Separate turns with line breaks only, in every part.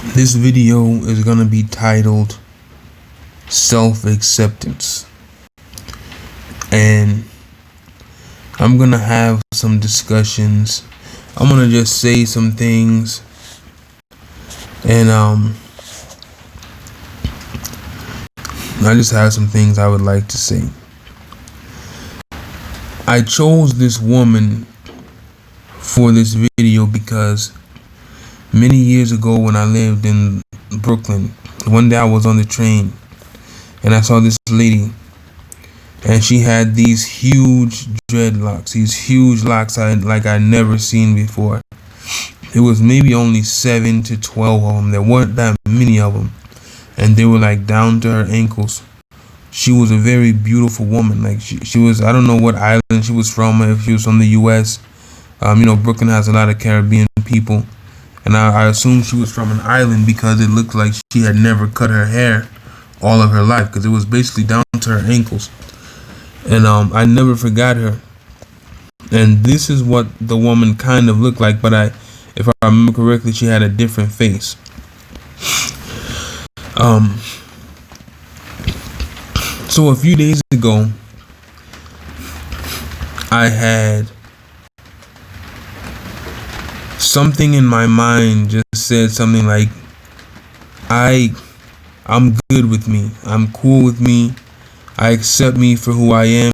This video is going to be titled Self-Acceptance, and I'm going to have some discussions. I'm going to just say some things, and I just have some things I would like to say. I chose this woman for this video because many years ago, when I lived in Brooklyn, one day I was on the train and I saw this lady, and she had these huge dreadlocks, these huge locks I'd never seen before. It was maybe only 7 to 12 of them. There weren't that many of them, and they were like down to her ankles. She was a very beautiful woman. Like she was, I don't know what island she was from, if she was from the U.S. Brooklyn has a lot of Caribbean people, and I assumed she was from an island because it looked like she had never cut her hair all of her life, because it was basically down to her ankles. And I never forgot her. And this is what the woman kind of looked like, but if I remember correctly, she had a different face. So a few days ago, I had something in my mind just said something like, I'm good with me. I'm cool with me. I accept me for who I am,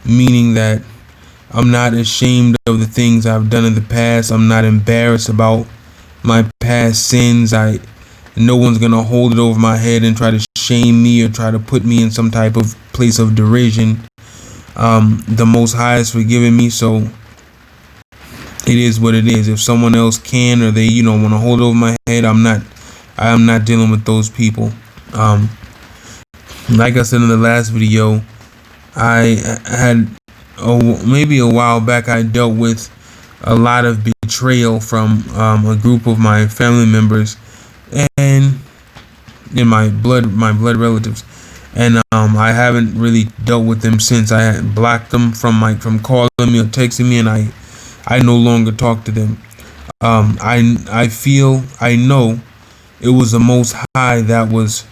meaning that I'm not ashamed of the things I've done in the past. I'm not embarrassed about my past sins. No one's gonna hold it over my head and try to shame me or try to put me in some type of place of derision. The Most High has forgiven me, so it is what it is. If someone else can, or they want to hold it over my head, I am not dealing with those people. Like I said in the last video, I had maybe a while back, I dealt with a lot of betrayal from a group of my family members and in my blood relatives, and I haven't really dealt with them since. I had blocked them from calling me or texting me, and I no longer talk to them. I know it was the Most High that was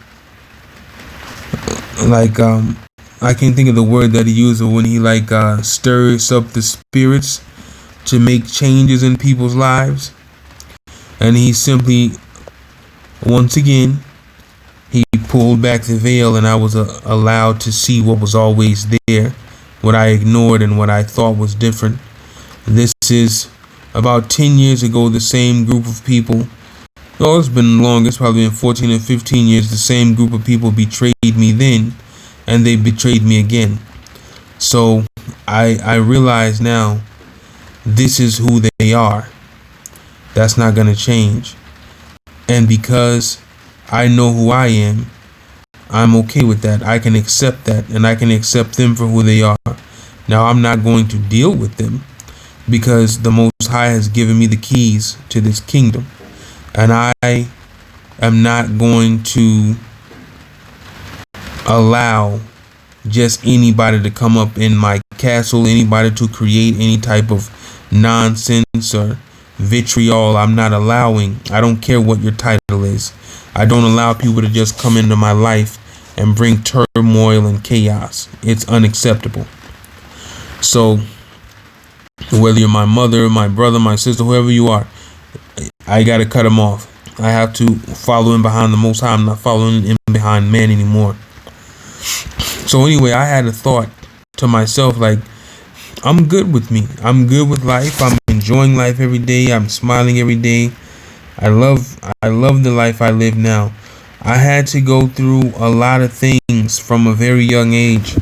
like, I can't think of the word that he used, when he stirs up the spirits to make changes in people's lives, and he simply, once again, he pulled back the veil, and I was allowed to see what was always there, what I ignored and what I thought was different. This is about 10 years ago. The same group of people, it's been long, it's probably been 14 or 15 years, the same group of people betrayed me then, and they betrayed me again. So I realize now, this is who they are. That's not going to change. And because I know who I am, I'm okay with that. I can accept that, and I can accept them for who they are. Now, I'm not going to deal with them, because the Most High has given me the keys to this kingdom, and I am not going to allow just anybody to come up in my castle, anybody to create any type of nonsense or vitriol. I'm not allowing. I don't care what your title is. I don't allow people to just come into my life and bring turmoil and chaos. It's unacceptable. So whether you're my mother, my brother, my sister, whoever you are, I got to cut them off. I have to follow in behind the Most High. I'm not following in behind man anymore. So anyway, I had a thought to myself, like, I'm good with me. I'm good with life. I'm enjoying life every day. I'm smiling every day. I love the life I live now. I had to go through a lot of things from a very young age.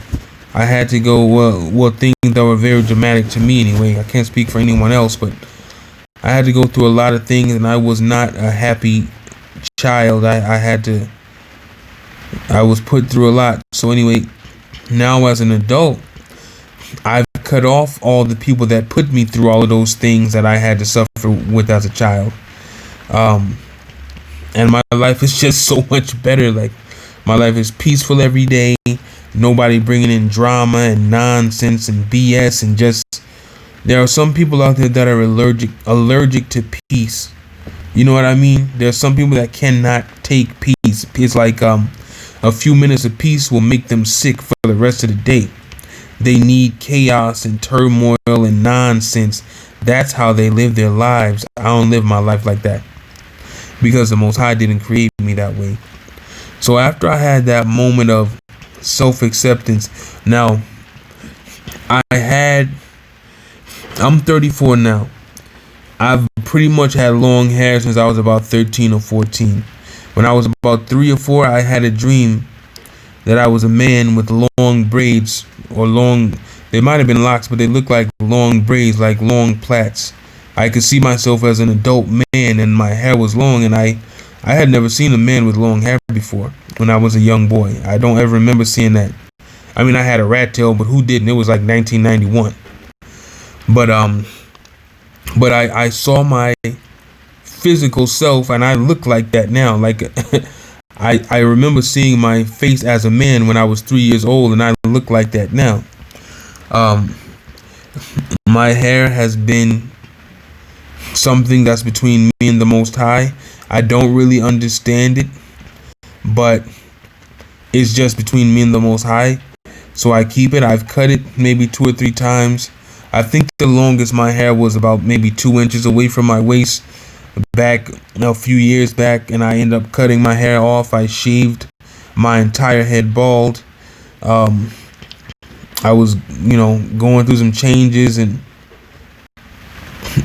I had to go, things that were very dramatic to me anyway. I can't speak for anyone else, but I had to go through a lot of things, and I was not a happy child. I was put through a lot. So anyway, now as an adult, I've cut off all the people that put me through all of those things that I had to suffer with as a child. And my life is just so much better. Like, my life is peaceful every day. Nobody bringing in drama and nonsense and BS, and just, there are some people out there that are allergic to peace. You know what I mean? There's some people that cannot take peace. It's like a few minutes of peace will make them sick for the rest of the day. They need chaos and turmoil and nonsense. That's how they live their lives. I don't live my life like that because the Most High didn't create me that way. So after I had that moment of self-acceptance, now I'm 34 now. I've pretty much had long hair since I was about 13 or 14. When I was about 3 or 4, I had a dream that I was a man with long braids, or long, they might have been locks, but they looked like long braids, like long plaits. I could see myself as an adult man, and my hair was long, and I had never seen a man with long hair before when I was a young boy. I don't ever remember seeing that. I mean, I had a rat tail, but who didn't? It was like 1991. But I saw my physical self, and I look like that now. Like I remember seeing my face as a man when I was 3 years old, and I look like that now. My hair has been something that's between me and the Most High. I don't really understand it, but it's just between me and the Most High. So I keep it. I've cut it maybe 2 or 3 times. I think the longest my hair was about maybe 2 inches away from my waist back a few years back, and I ended up cutting my hair off. I shaved my entire head bald. I was, going through some changes, and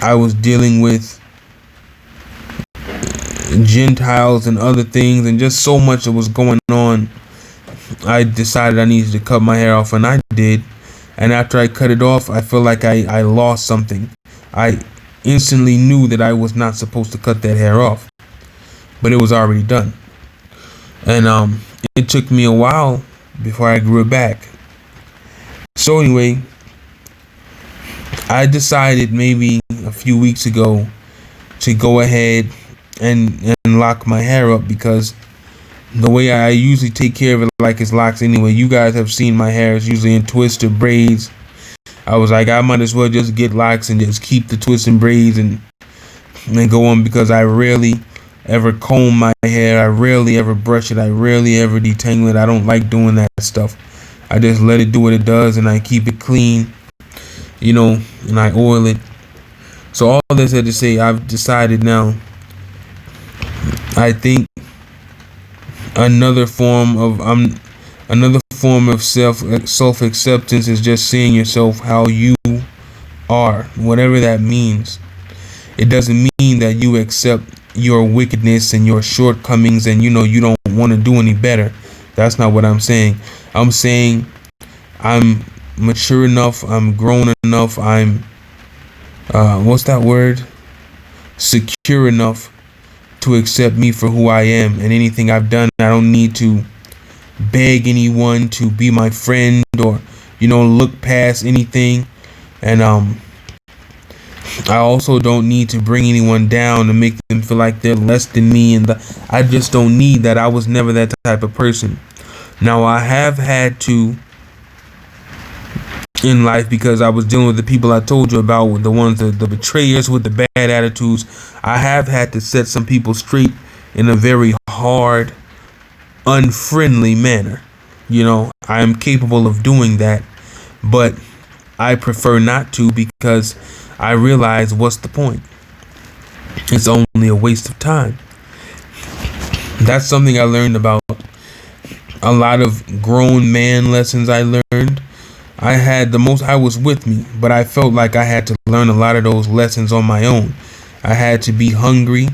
I was dealing with Gentiles and other things, and just so much that was going on. I decided I needed to cut my hair off, and I did. And after I cut it off, I feel like I lost something. I instantly knew that I was not supposed to cut that hair off, but it was already done. And it took me a while before I grew it back. So anyway, I decided maybe a few weeks ago to go ahead and lock my hair up, because the way I usually take care of it, like it's locks anyway. You guys have seen my hair is usually in twists or braids. I was like, I might as well just get locks and just keep the twists and braids and go on, because I rarely ever comb my hair. I rarely ever brush it. I rarely ever detangle it. I don't like doing that stuff. I just let it do what it does, and I keep it clean, and I oil it. So all this had to say, I've decided now, I think another form of self acceptance is just seeing yourself how you are, whatever that means. It doesn't mean that you accept your wickedness and your shortcomings, and you don't want to do any better. That's not what I'm saying. I'm saying I'm mature enough, I'm grown enough, I'm what's that word? Secure enough to accept me for who I am, and anything I've done. I don't need to beg anyone to be my friend, or look past anything. And I also don't need to bring anyone down to make them feel like they're less than me, and I just don't need that. I was never that type of person. Now, I have had to in life, because I was dealing with the people I told you about, with the ones, the betrayers with the bad attitudes. I have had to set some people straight in a very hard, unfriendly manner. I am capable of doing that, but I prefer not to, because I realize, what's the point? It's only a waste of time. That's something I learned about. A lot of grown man lessons I learned. I had the Most High was with me, but I felt like I had to learn a lot of those lessons on my own. I had to be hungry.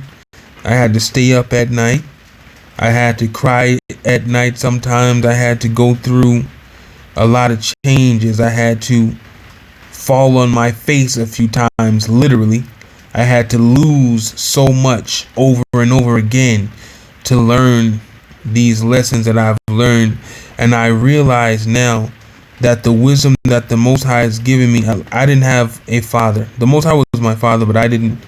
I had to stay up at night. I had to cry at night sometimes. I had to go through a lot of changes. I had to fall on my face a few times, literally. I had to lose so much over and over again to learn these lessons that I've learned. And I realize now that the wisdom that the Most High has given me, I didn't have a father. The Most High was my father, but I didn't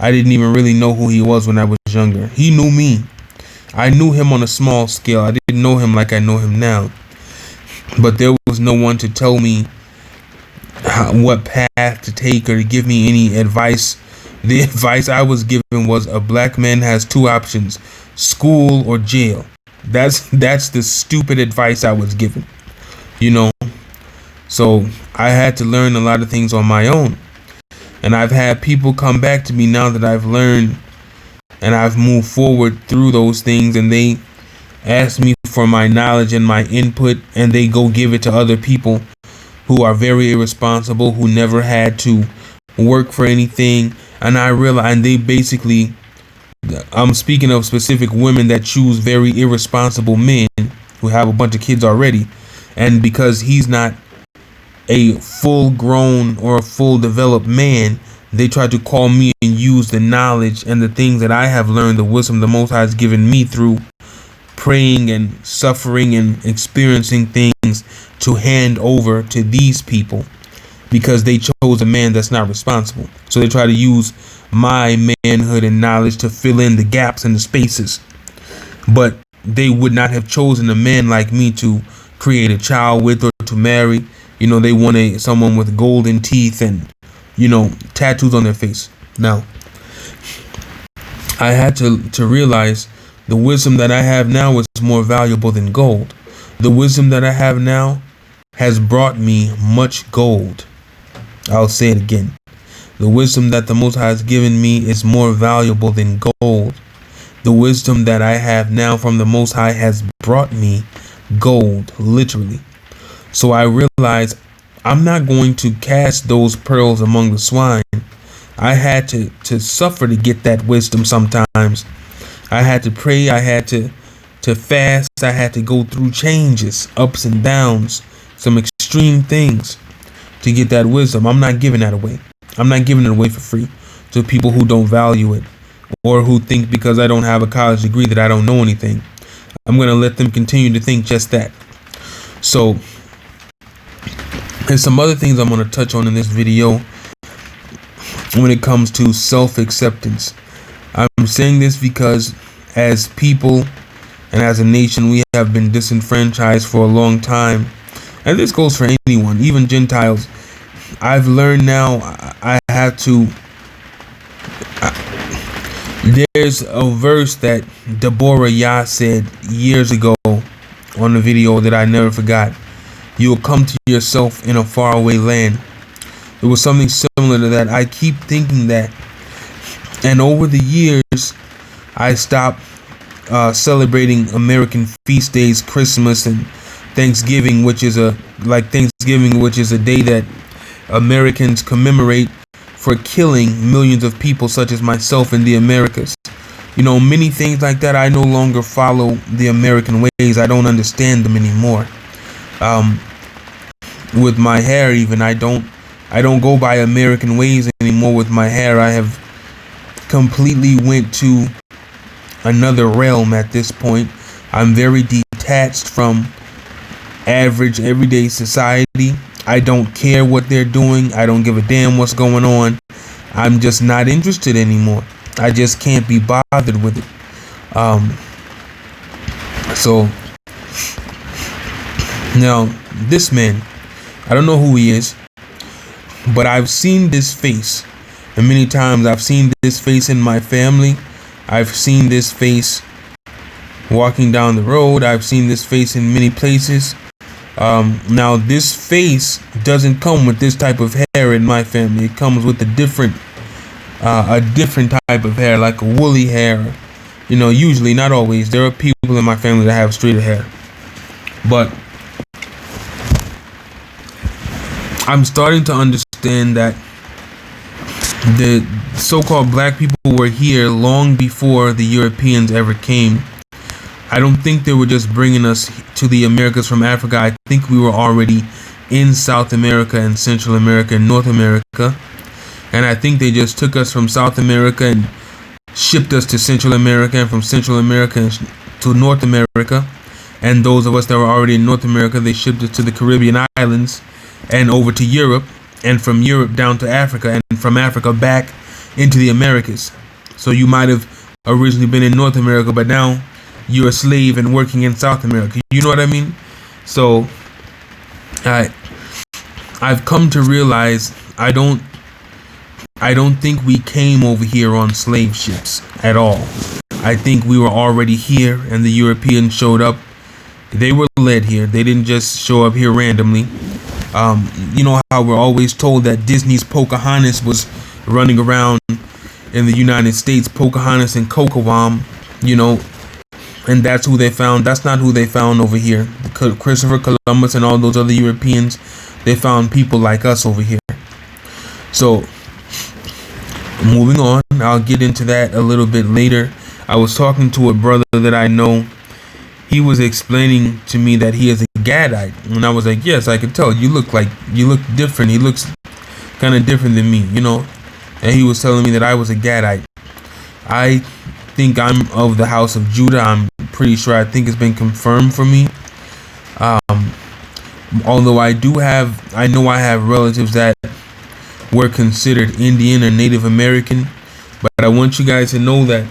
even really know who he was when I was younger. He knew me. I knew him on a small scale. I didn't know him like I know him now. But there was no one to tell me what path to take, or to give me any advice The advice I was given was a black man has two options: school or jail. That's the stupid advice I was given, you know. So I had to learn a lot of things on my own. And I've had people come back to me now that I've learned and I've moved forward through those things, and they ask me for my knowledge and my input, and they go give it to other people who are very irresponsible, who never had to work for anything. And I realize, and they basically, I'm speaking of specific women that choose very irresponsible men who have a bunch of kids already. And because he's not a full grown or a full developed man, they try to call me and use the knowledge and the things that I have learned, the wisdom the Most High has given me through praying and suffering and experiencing things, to hand over to these people because they chose a man that's not responsible. So they try to use my manhood and knowledge to fill in the gaps and the spaces. But they would not have chosen a man like me to create a child with or to marry. You know, they want someone with golden teeth and, you know, tattoos on their face. Now, I had to realize the wisdom that I have now is more valuable than gold. The wisdom that I have now has brought me much gold. I'll say it again. The wisdom that the Most High has given me is more valuable than gold. The wisdom that I have now from the Most High has brought me gold, literally. So I realized I'm not going to cast those pearls among the swine. I had to suffer to get that wisdom sometimes. I had to pray. I had to fast. I had to go through changes, ups and downs, some extreme things to get that wisdom. I'm not giving that away. I'm not giving it away for free to people who don't value it, or who think because I don't have a college degree that I don't know anything. I'm going to let them continue to think just that. So, and some other things I'm going to touch on in this video when it comes to self-acceptance. I'm saying this because as people and as a nation, we have been disenfranchised for a long time. And this goes for anyone, even Gentiles. I've learned now I have to. There's a verse that Deborah Yah said years ago on a video that I never forgot. You will come to yourself in a faraway land. It was something similar to that. I keep thinking that. And over the years, I stopped celebrating American feast days, Christmas and Thanksgiving, which is a day that Americans commemorate for killing millions of people such as myself in the Americas. You know, many things like that. I no longer follow the American ways. I don't understand them anymore. With my hair, even I don't go by American ways anymore with my hair. I have completely went to another realm at this point. I'm very detached from average everyday society. I don't care what they're doing. I don't give a damn what's going on. I'm just not interested anymore. I just can't be bothered with it. So now this man, I don't know who he is, but I've seen this face, and many times I've seen this face in my family. I've seen this face walking down the road. I've seen this face in many places. Now this face doesn't come with this type of hair in my family. It comes with a different type of hair, like a woolly hair. You know, usually, not always. There are people in my family that have straighter hair, but I'm starting to understand that the so-called black people were here long before the Europeans ever came. I don't think they were just bringing us to the Americas from Africa. I think we were already in South America and Central America and North America. And I think they just took us from South America and shipped us to Central America, and from Central America to North America. And those of us that were already in North America, they shipped us to the Caribbean islands and over to Europe, and from Europe down to Africa, and from Africa back into the Americas. So you might have originally been in North America, but now you're a slave and working in South America. You know what I mean? So I've come to realize I don't I don't think we came over here on slave ships at all. I think we were already here and the Europeans showed up. They were led here. They didn't just show up here randomly. You know how we're always told that Disney's Pocahontas was running around in the United States, Pocahontas and Kocoum, you know, and that's who they found. That's not who they found over here. Christopher Columbus and all those other Europeans, they found people like us over here. So, moving on, I'll get into that a little bit later. I was talking to a brother that I know. He was explaining to me that he is a Gadite, and I was like, yes, I could tell. You look different. He looks kind of different than me, you know. And he was telling me that I was a Gadite. I think I'm of the house of Judah. I'm pretty sure. I think it's been confirmed for me. Although I know I have relatives that were considered Indian or Native American, but I want you guys to know that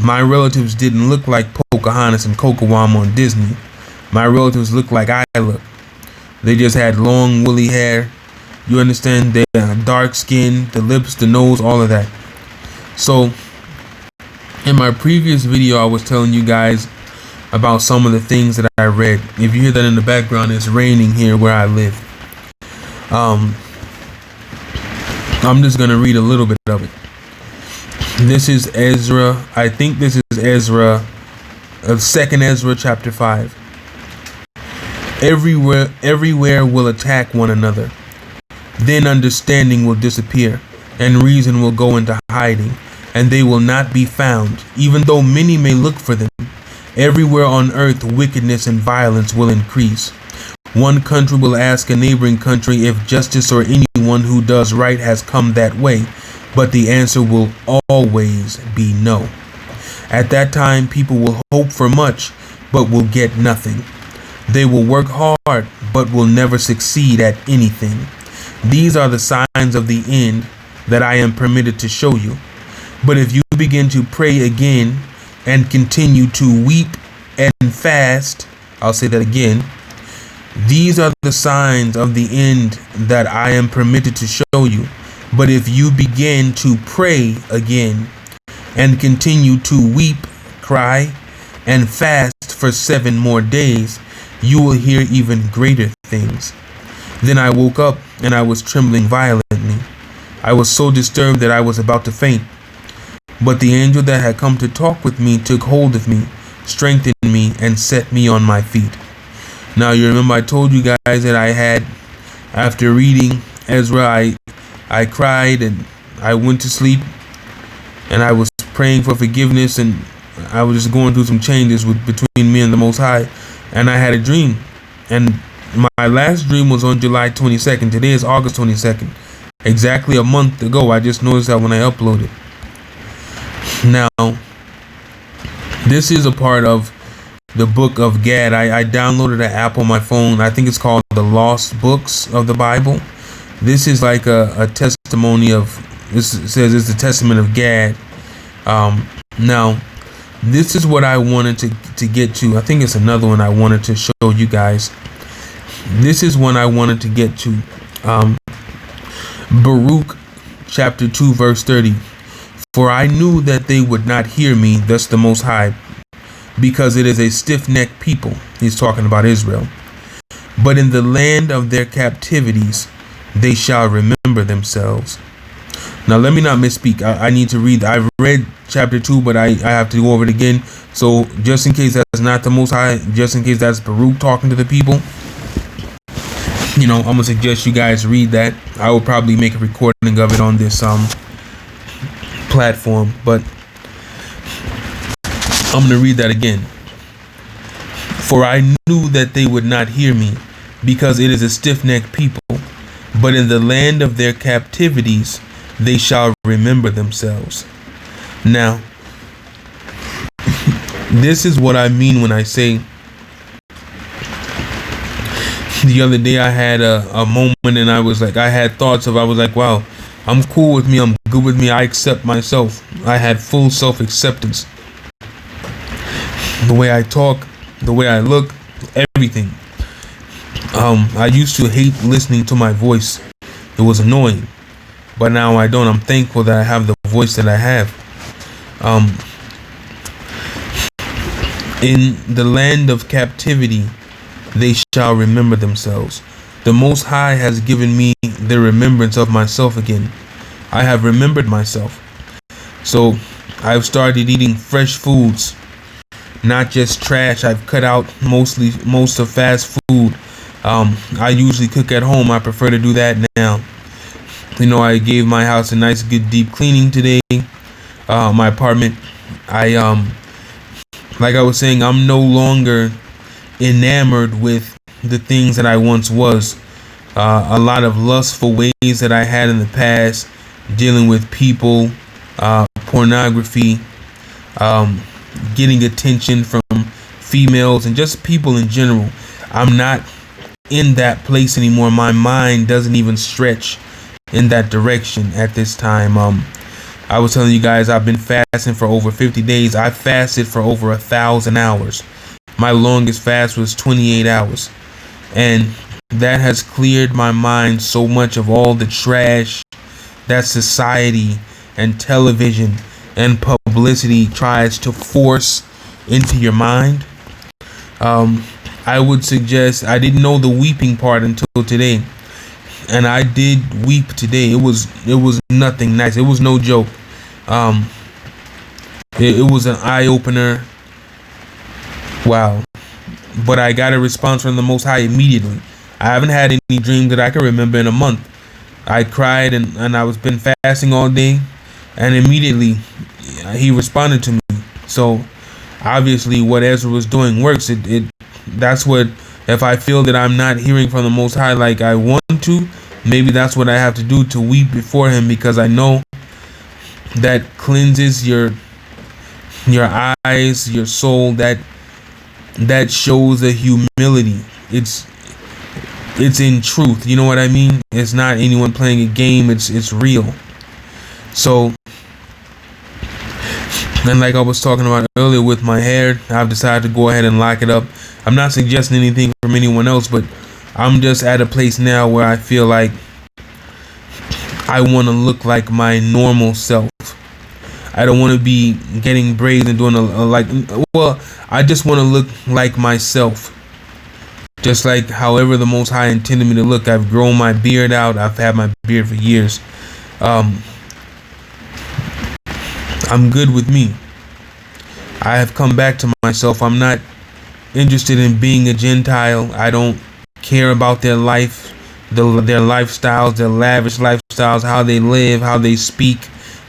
my relatives didn't look like Pocahontas and Kocoum on Disney. My relatives looked like I look. They just had long woolly hair. You understand? They had dark skin, the lips, the nose, all of that. So, in my previous video, I was telling you guys about some of the things that I read. If you hear that in the background, it's raining here where I live. I'm just going to read a little bit of it. This is Ezra. I think this is Ezra, 2nd Ezra chapter 5. Everywhere will attack one another. Then understanding will disappear, and reason will go into hiding, and they will not be found, even though many may look for them. Everywhere on earth wickedness and violence will increase. One country will ask a neighboring country if justice or anyone who does right has come that way, but the answer will always be no. At that time, people will hope for much, but will get nothing. They will work hard, but will never succeed at anything. These are the signs of the end that I am permitted to show you. But if you begin to pray again and continue to weep and fast, I'll say that again. These are the signs of the end that I am permitted to show you. But if you begin to pray again and continue to weep, cry, and fast for 7 more days, you will hear even greater things. Then I woke up and I was trembling violently. I was so disturbed that I was about to faint. But the angel that had come to talk with me took hold of me, strengthened me, and set me on my feet. Now you remember I told you guys that I had, after reading Ezra, I cried and I went to sleep and I was praying for forgiveness, and I was just going through some changes between me and the Most High, and I had a dream. And my last dream was on July 22nd. Today is August 22nd. Exactly a month ago. I just noticed that when I uploaded. Now, this is a part of the book of Gad. I downloaded an app on my phone. I think it's called the Lost Books of the Bible. This is like a testimony of, this says it's the testament of Gad. Now, this is what I wanted to get to. I think it's another one I wanted to show you guys. This is one I wanted to get to. Baruch chapter 2 verse 30. For I knew that they would not hear me, thus the Most High, because it is a stiff-necked people. He's talking about Israel. But in the land of their captivities, they shall remember themselves. Now, let me not misspeak. I need to read. I've read chapter 2, but I have to go over it again. So just in case that's not the Most High, just in case that's Baruch talking to the people, you know, I'm going to suggest you guys read that. I will probably make a recording of it on this platform, but I'm going to read that again. For I knew that they would not hear me, because it is a stiff-necked people. But in the land of their captivities, they shall remember themselves. Now, this is what I mean when I say, the other day I had a moment and I was like, I had thoughts of, I was like, wow, I'm cool with me. I'm good with me. I accept myself. I had full self-acceptance. The way I talk, the way I look, everything. I used to hate listening to my voice. It was annoying. but now I don't. I'm thankful that I have the voice that I have. In the land of captivity, they shall remember themselves. The Most High has given me the remembrance of myself again. I have remembered myself. So I've started eating fresh foods, not just trash. I've cut out most of fast food. I usually cook at home. I prefer to do that now. You know, I gave my house a nice, good, deep cleaning today. My apartment. Like I was saying, I'm no longer enamored with the things that I once was. A lot of lustful ways that I had in the past, dealing with people, pornography, getting attention from females and just people in general. I'm not in that place anymore. My mind doesn't even stretch in that direction at this time. I was telling you guys, I've been fasting for over 50 days. I fasted for over 1,000 hours. My longest fast was 28 hours. And that has cleared my mind so much of all the trash that society and television and publicity tries to force into your mind. I would suggest, I didn't know the weeping part until today, and I did weep today. It was nothing nice. It was no joke. It was an eye opener. Wow. But I got a response from the Most High immediately. I haven't had any dreams that I can remember in a month. I cried and I was been fasting all day, and immediately he responded to me. So obviously what Ezra was doing works. That's what, if I feel that I'm not hearing from the Most High like I want to, maybe that's what I have to do, to weep before him, because I know that cleanses your eyes, your soul, that shows the humility. It's in truth, you know what I mean? It's not anyone playing a game, it's real. So, and like I was talking about earlier with my hair, I've decided to go ahead and lock it up. I'm not suggesting anything from anyone else, but I'm just at a place now where I feel like I want to look like my normal self. I don't want to be getting braids and doing I just want to look like myself. Just like however the Most High intended me to look. I've grown my beard out. I've had my beard for years. I'm good with me. I have come back to myself. I'm not interested in being a Gentile. I don't care about their life, their lifestyles, their lavish lifestyles, how they live, how they speak,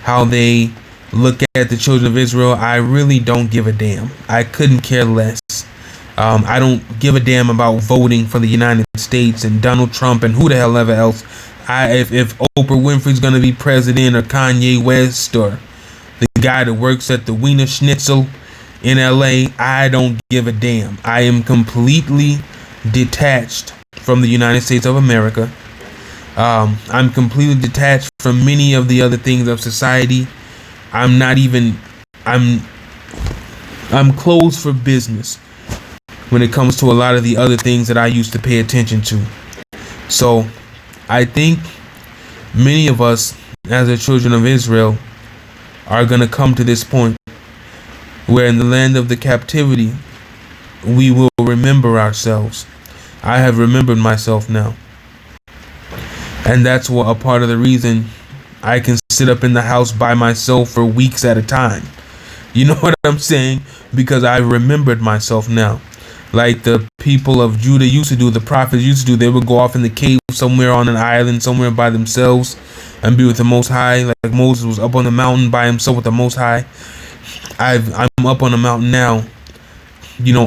how they look at the children of Israel. I really don't give a damn. I couldn't care less. I don't give a damn about voting for the United States and Donald Trump and who the hell ever else. If Oprah Winfrey's gonna be president, or Kanye West, or the guy that works at the Wiener Schnitzel in LA, I don't give a damn. I am completely detached from the United States of America. I'm completely detached from many of the other things of society. I'm closed for business when it comes to a lot of the other things that I used to pay attention to. So I think many of us, as the children of Israel, are going to come to this point where in the land of the captivity, we will remember ourselves. I have remembered myself now. And that's what a part of the reason I can sit up in the house by myself for weeks at a time. You know what I'm saying? Because I remembered myself now. Like the people of Judah used to do, the prophets used to do. They would go off in the cave somewhere on an island, somewhere by themselves, and be with the Most High. Like Moses was up on the mountain by himself with the Most High. I'm up on a mountain now,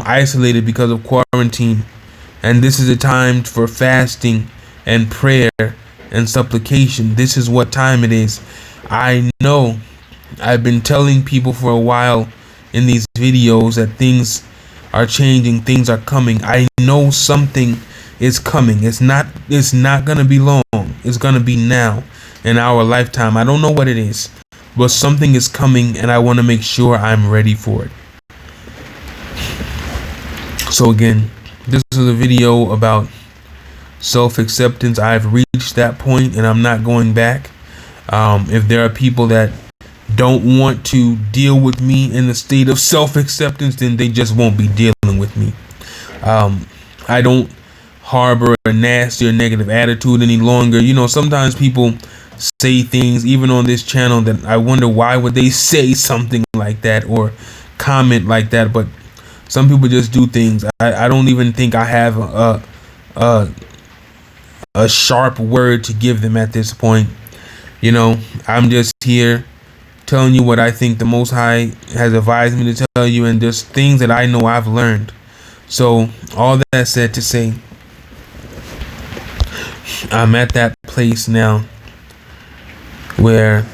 isolated because of quarantine. And this is a time for fasting and prayer and supplication. This is what time it is. I know I've been telling people for a while in these videos that things are changing, things are coming. I know something is coming. It's not gonna be long. It's gonna be now, in our lifetime. I don't know what it is, but something is coming, and I want to make sure I'm ready for it. So again, this is a video about self-acceptance. I've reached that point and I'm not going back. If there are people that don't want to deal with me in the state of self-acceptance, then they just won't be dealing with me. I don't harbor a nasty or negative attitude any longer. You know, sometimes people say things even on this channel that I wonder why would they say something like that or comment like that, but some people just do things. I don't even think I have a sharp word to give them at this point. You know, I'm just here telling you what I think the Most High has advised me to tell you, and just things that I know I've learned. So all that said to say, I'm at that place now where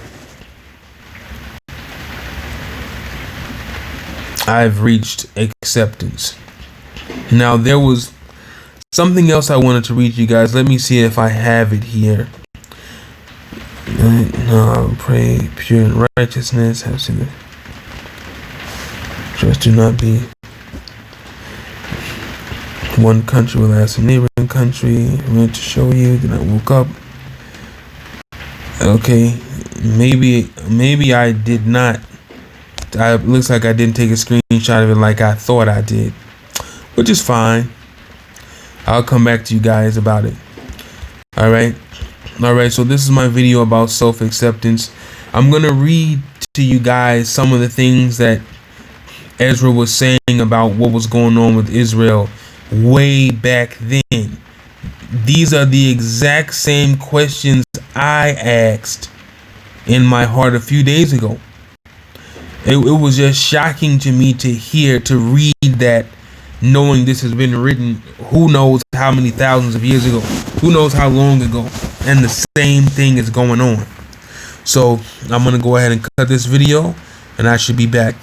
I've reached acceptance. Now, there was something else I wanted to read you guys. Let me see if I have it here. No, pray pure in righteousness. Have seen it. Just do not be one country will ask a neighboring country. I meant to show you. Then I woke up. Okay, maybe I did not. Looks like I didn't take a screenshot of it like I thought I did, which is fine. I'll come back to you guys about it. All right. So this is my video about self-acceptance. I'm gonna read to you guys some of the things that Ezra was saying about what was going on with Israel way back then. These are the exact same questions I asked in my heart a few days ago. It was just shocking to me to read that, knowing this has been written who knows how many thousands of years ago, who knows how long ago, and the same thing is going on. So I'm gonna go ahead and cut this video, and I should be back.